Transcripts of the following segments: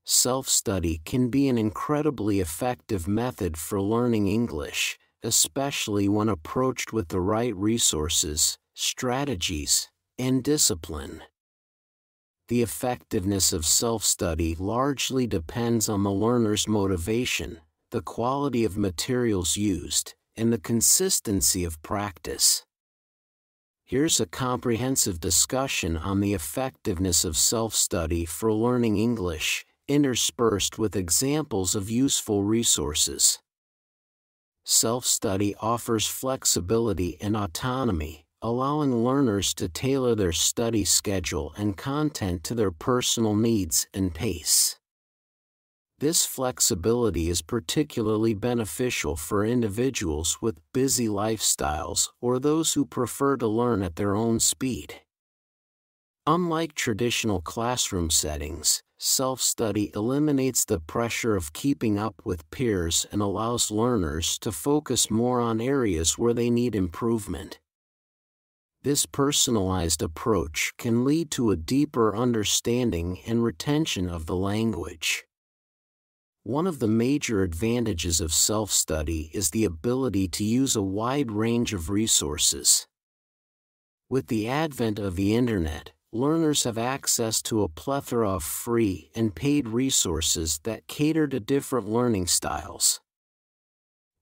Self-study can be an incredibly effective method for learning English, especially when approached with the right resources, strategies, and discipline. The effectiveness of self-study largely depends on the learner's motivation, the quality of materials used, and the consistency of practice. Here's a comprehensive discussion on the effectiveness of self-study for learning English, interspersed with examples of useful resources. Self-study offers flexibility and autonomy, allowing learners to tailor their study schedule and content to their personal needs and pace. This flexibility is particularly beneficial for individuals with busy lifestyles or those who prefer to learn at their own speed. Unlike traditional classroom settings, self-study eliminates the pressure of keeping up with peers and allows learners to focus more on areas where they need improvement. This personalized approach can lead to a deeper understanding and retention of the language. One of the major advantages of self-study is the ability to use a wide range of resources. With the advent of the Internet, learners have access to a plethora of free and paid resources that cater to different learning styles.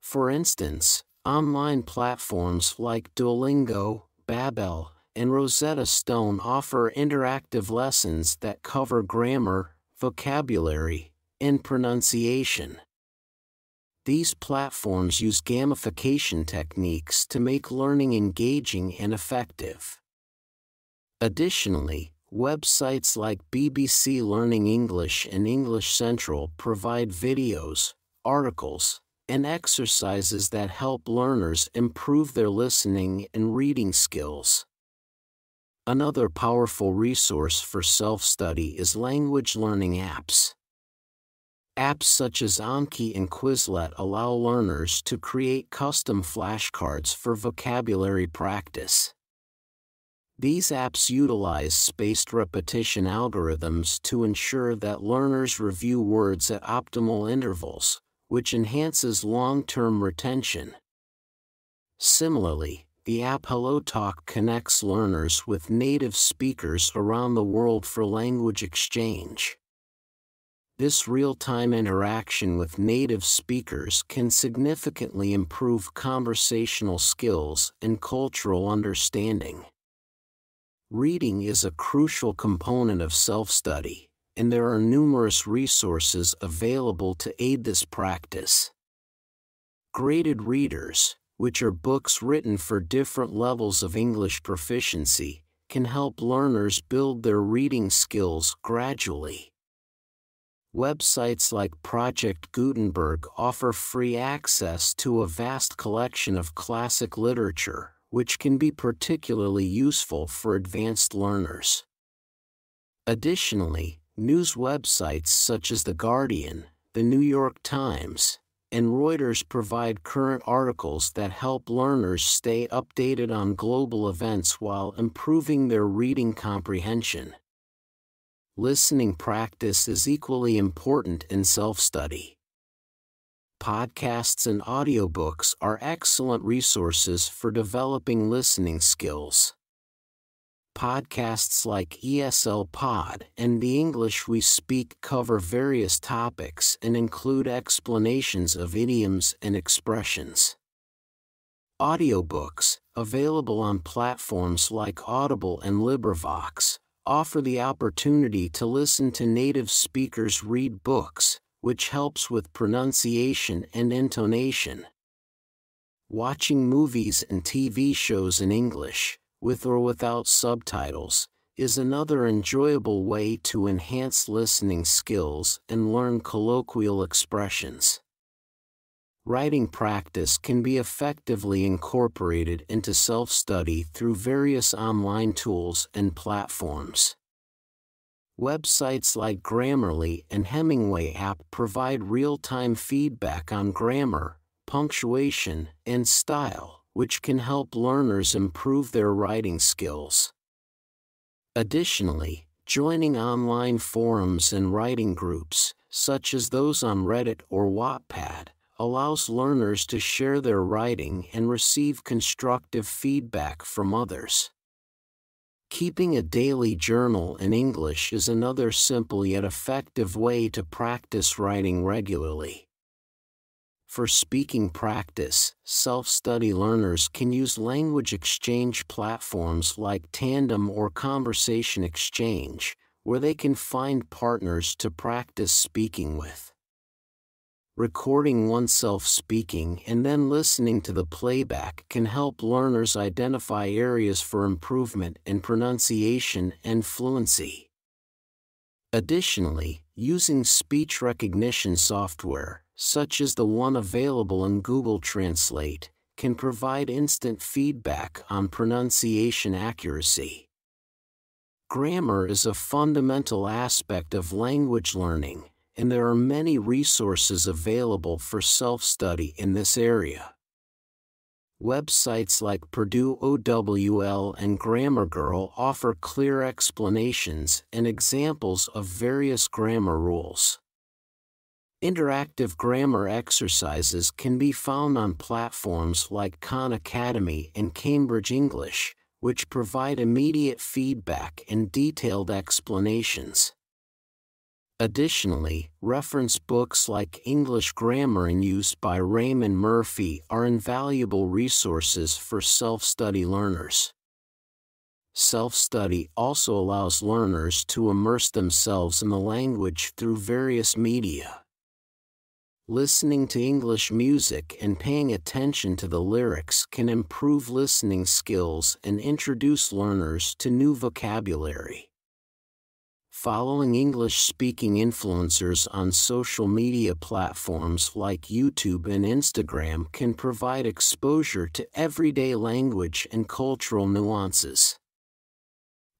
For instance, online platforms like Duolingo, Babbel, and Rosetta Stone offer interactive lessons that cover grammar, vocabulary, and pronunciation. These platforms use gamification techniques to make learning engaging and effective. Additionally, websites like BBC Learning English and English Central provide videos, articles, and exercises that help learners improve their listening and reading skills. Another powerful resource for self-study is language learning apps. Apps such as Anki and Quizlet allow learners to create custom flashcards for vocabulary practice. These apps utilize spaced repetition algorithms to ensure that learners review words at optimal intervals, which enhances long-term retention. Similarly, the app HelloTalk connects learners with native speakers around the world for language exchange. This real-time interaction with native speakers can significantly improve conversational skills and cultural understanding. Reading is a crucial component of self-study, and there are numerous resources available to aid this practice. Graded readers, which are books written for different levels of English proficiency, can help learners build their reading skills gradually. Websites like Project Gutenberg offer free access to a vast collection of classic literature, which can be particularly useful for advanced learners. Additionally, news websites such as The Guardian, The New York Times, and Reuters provide current articles that help learners stay updated on global events while improving their reading comprehension. Listening practice is equally important in self-study. Podcasts and audiobooks are excellent resources for developing listening skills. Podcasts like ESL Pod and The English We Speak cover various topics and include explanations of idioms and expressions. Audiobooks, available on platforms like Audible and LibriVox, offer the opportunity to listen to native speakers read books, which helps with pronunciation and intonation. Watching movies and TV shows in English, with or without subtitles, is another enjoyable way to enhance listening skills and learn colloquial expressions. Writing practice can be effectively incorporated into self-study through various online tools and platforms. Websites like Grammarly and Hemingway app provide real-time feedback on grammar, punctuation, and style, which can help learners improve their writing skills. Additionally, Joining online forums and writing groups, such as those on Reddit or Wattpad, allows learners to share their writing and receive constructive feedback from others. Keeping a daily journal in English is another simple yet effective way to practice writing regularly. For speaking practice, self-study learners can use language exchange platforms like Tandem or Conversation Exchange, where they can find partners to practice speaking with. Recording oneself speaking and then listening to the playback can help learners identify areas for improvement in pronunciation and fluency. Additionally, using speech recognition software, such as the one available in Google Translate, can provide instant feedback on pronunciation accuracy. Grammar is a fundamental aspect of language learning, and there are many resources available for self-study in this area. Websites like Purdue OWL and Grammar Girl offer clear explanations and examples of various grammar rules. Interactive grammar exercises can be found on platforms like Khan Academy and Cambridge English, which provide immediate feedback and detailed explanations. Additionally, reference books like English Grammar in Use by Raymond Murphy are invaluable resources for self-study learners. Self-study also allows learners to immerse themselves in the language through various media. Listening to English music and paying attention to the lyrics can improve listening skills and introduce learners to new vocabulary. Following English-speaking influencers on social media platforms like YouTube and Instagram can provide exposure to everyday language and cultural nuances.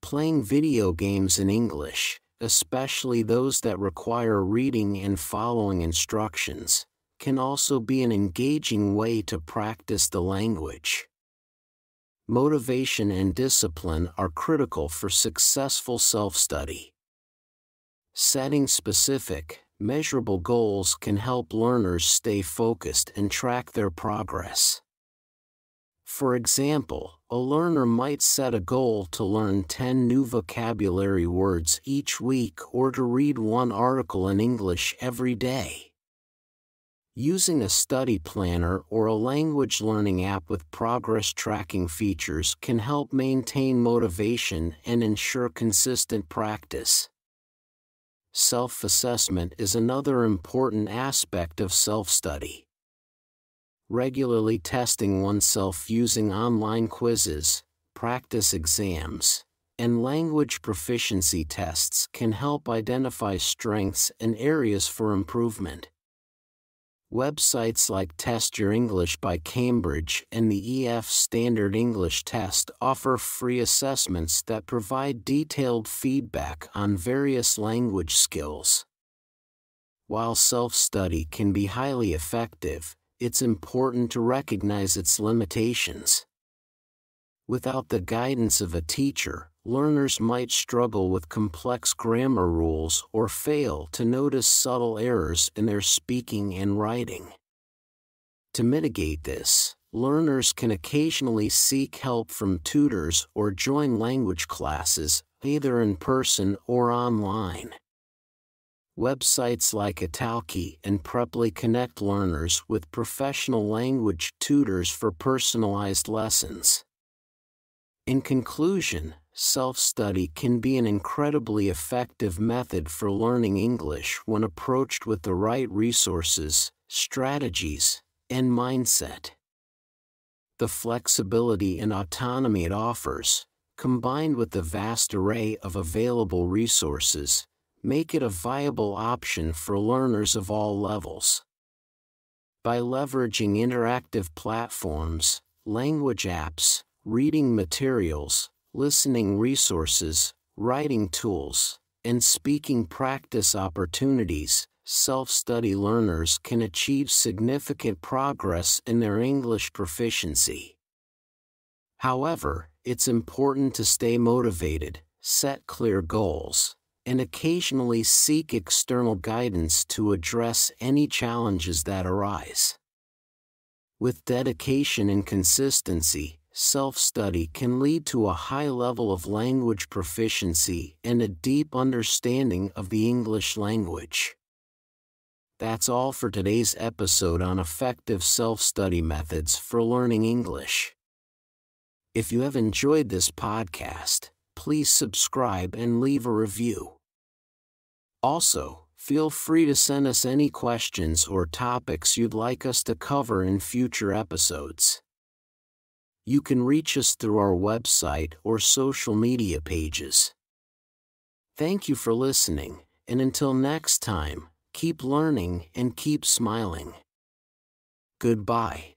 Playing video games in English, especially those that require reading and following instructions, can also be an engaging way to practice the language. Motivation and discipline are critical for successful self-study. Setting specific, measurable goals can help learners stay focused and track their progress. For example, a learner might set a goal to learn 10 new vocabulary words each week or to read one article in English every day. Using a study planner or a language learning app with progress tracking features can help maintain motivation and ensure consistent practice. Self-assessment is another important aspect of self-study. Regularly testing oneself using online quizzes, practice exams, and language proficiency tests can help identify strengths and areas for improvement. Websites like Test Your English by Cambridge and the EF Standard English Test offer free assessments that provide detailed feedback on various language skills. While self-study can be highly effective, it's important to recognize its limitations. Without the guidance of a teacher, learners might struggle with complex grammar rules or fail to notice subtle errors in their speaking and writing. To mitigate this, learners can occasionally seek help from tutors or join language classes, either in person or online. Websites like Italki and Preply connect learners with professional language tutors for personalized lessons. In conclusion, self-study can be an incredibly effective method for learning English when approached with the right resources, strategies, and mindset. The flexibility and autonomy it offers, combined with the vast array of available resources, make it a viable option for learners of all levels. By leveraging interactive platforms, language apps, reading materials, listening resources, writing tools, and speaking practice opportunities, self-study learners can achieve significant progress in their English proficiency. However, it's important to stay motivated, set clear goals, and occasionally seek external guidance to address any challenges that arise. With dedication and consistency, self-study can lead to a high level of language proficiency and a deep understanding of the English language. That's all for today's episode on effective self-study methods for learning English. If you have enjoyed this podcast, please subscribe and leave a review. Also, feel free to send us any questions or topics you'd like us to cover in future episodes. You can reach us through our website or social media pages. Thank you for listening, and until next time, keep learning and keep smiling. Goodbye.